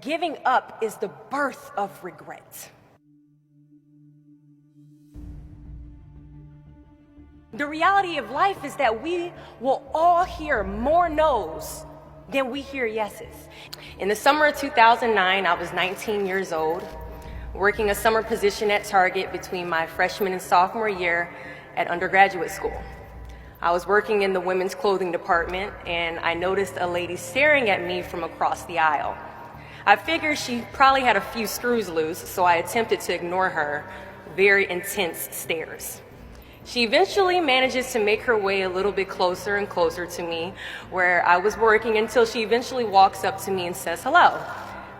Giving up is the birth of regret. The reality of life is that we will all hear more no's than we hear yeses. In the summer of 2009, I was 19 years old, working a summer position at Target between my freshman and sophomore year at undergraduate school. I was working in the women's clothing department, and I noticed a lady staring at me from across the aisle. I figured she probably had a few screws loose, so I attempted to ignore her very intense stares. She eventually manages to make her way a little bit closer and closer to me where I was working until she eventually walks up to me and says hello.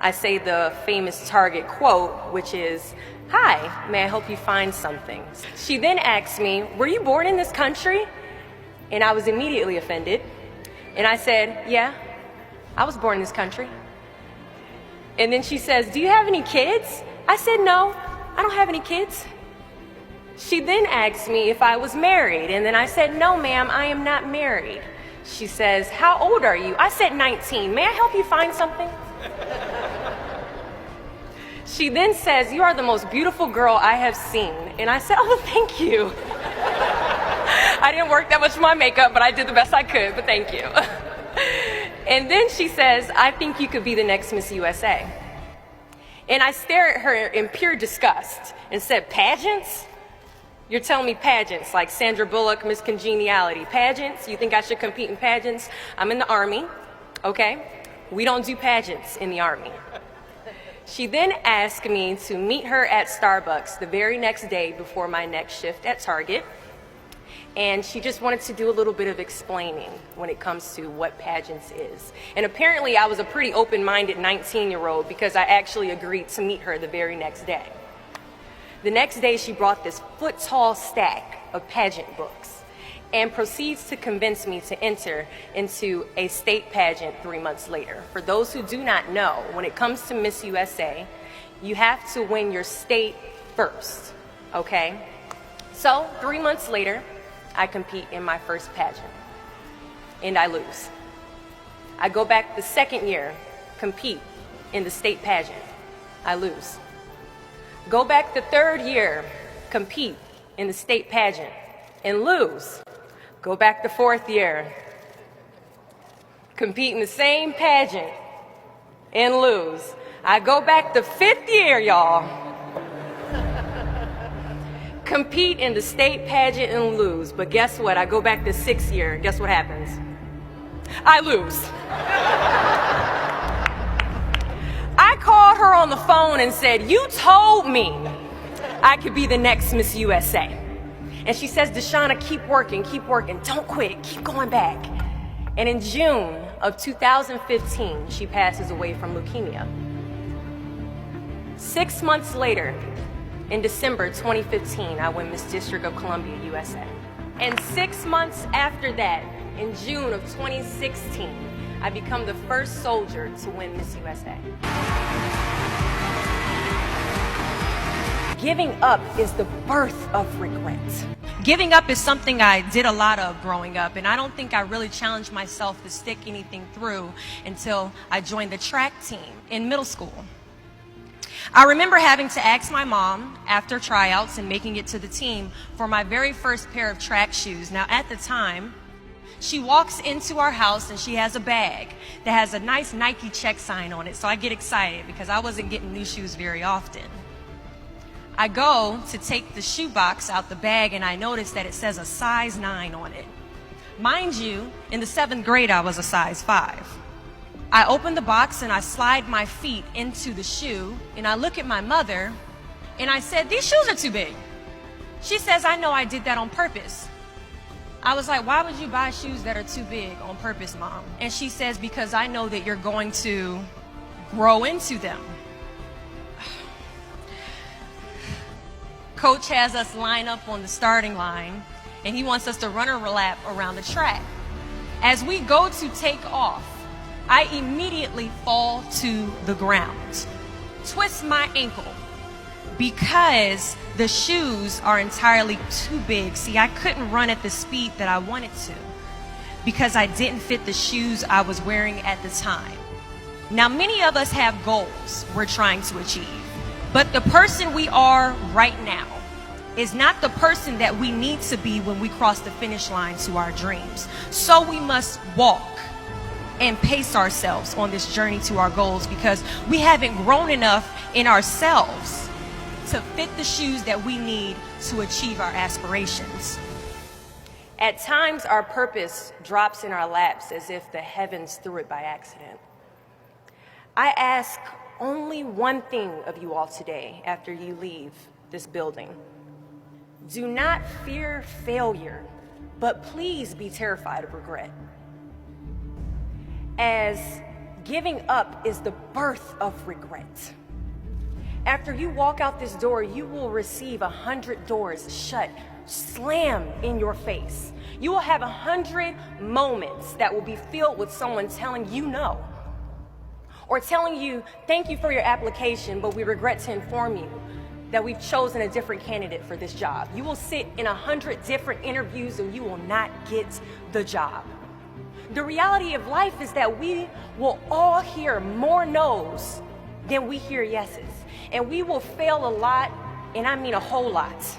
I say the famous Target quote, which is, "Hi, may I help you find something?" She then asks me, "Were you born in this country?" And I was immediately offended. And I said, "Yeah, I was born in this country." And then she says, "Do you have any kids?" I said, "No, I don't have any kids." She then asked me if I was married, and then I said, "No, ma'am, I am not married." She says, "How old are you?" I said, 19. "May I help you find something?" She then says, "You are the most beautiful girl I have seen." And I said, "Oh, thank you." I didn't work that much with my makeup, but I did the best I could, but thank you. And then she says, "I think you could be the next Miss USA." And I stare at her in pure disgust and said, "Pageants? You're telling me pageants, like Sandra Bullock, Miss Congeniality. Pageants? You think I should compete in pageants? I'm in the Army, okay? We don't do pageants in the Army." She then asked me to meet her at Starbucks the very next day before my next shift at Target. And she just wanted to do a little bit of explaining when it comes to what pageants is. And apparently I was a pretty open-minded 19-year-old because I actually agreed to meet her the very next day. The next day, she brought this foot-tall stack of pageant books and proceeds to convince me to enter into a state pageant 3 months later. For those who do not know, when it comes to Miss USA, you have to win your state first, okay? So 3 months later, I compete in my first pageant, and I lose. I go back the second year, compete in the state pageant. I lose. Go back the third year, compete in the state pageant, and lose. Go back the fourth year, compete in the same pageant, and lose. I go back the fifth year, y'all, compete in the state pageant and lose. But guess what? I go back the sixth year. Guess what happens? I lose. I called her on the phone and said, "You told me I could be the next Miss USA." And she says, "Deshauna, keep working, don't quit, keep going back." And in June of 2015, she passes away from leukemia. 6 months later, in December 2015, I win Miss District of Columbia, USA. And 6 months after that, in June of 2016, I become the first soldier to win Miss USA. Giving up is the birth of regret. Giving up is something I did a lot of growing up, and I don't think I really challenged myself to stick anything through until I joined the track team in middle school. I remember having to ask my mom after tryouts and making it to the team for my very first pair of track shoes. Now, at the time, she walks into our house and she has a bag that has a nice Nike check sign on it. So I get excited because I wasn't getting new shoes very often. I go to take the shoe box out the bag and I notice that it says a size 9 on it. Mind you, in the 7th grade, I was a size 5. I open the box and I slide my feet into the shoe and I look at my mother and I said, "These shoes are too big." She says, "I know I did that on purpose." I was like, "Why would you buy shoes that are too big on purpose, Mom?" And she says, "Because I know that you're going to grow into them." Coach has us line up on the starting line and he wants us to run a lap around the track. As we go to take off, I immediately fall to the ground, twist my ankle because the shoes are entirely too big. See, I couldn't run at the speed that I wanted to because I didn't fit the shoes I was wearing at the time. Now, many of us have goals we're trying to achieve, but the person we are right now is not the person that we need to be when we cross the finish line to our dreams. So we must walk and pace ourselves on this journey to our goals, because we haven't grown enough in ourselves to fit the shoes that we need to achieve our aspirations. At times, our purpose drops in our laps as if the heavens threw it by accident. I ask only one thing of you all today after you leave this building. Do not fear failure, but please be terrified of regret. As giving up is the birth of regret. After you walk out this door, you will receive 100 doors shut, slam in your face. You will have 100 moments that will be filled with someone telling you no, or telling you, thank you for your application, but we regret to inform you that we've chosen a different candidate for this job. You will sit in 100 different interviews and you will not get the job. The reality of life is that we will all hear more no's than we hear yeses. And we will fail a lot, and I mean a whole lot.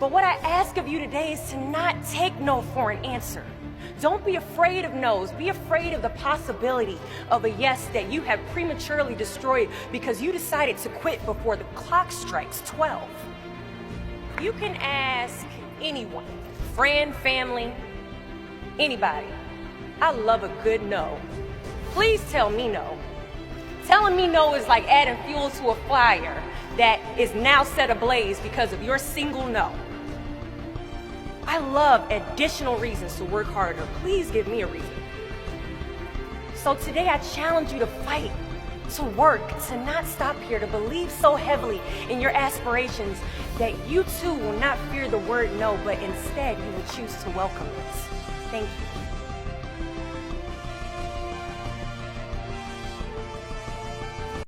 But what I ask of you today is to not take no for an answer. Don't be afraid of no's. Be afraid of the possibility of a yes that you have prematurely destroyed because you decided to quit before the clock strikes 12. You can ask anyone, friend, family, anybody. I love a good no. Please tell me no. Telling me no is like adding fuel to a fire that is now set ablaze because of your single no. I love additional reasons to work harder. Please give me a reason. So today I challenge you to fight, to work, to not stop here, to believe so heavily in your aspirations that you too will not fear the word no, but instead you will choose to welcome it. Thank you.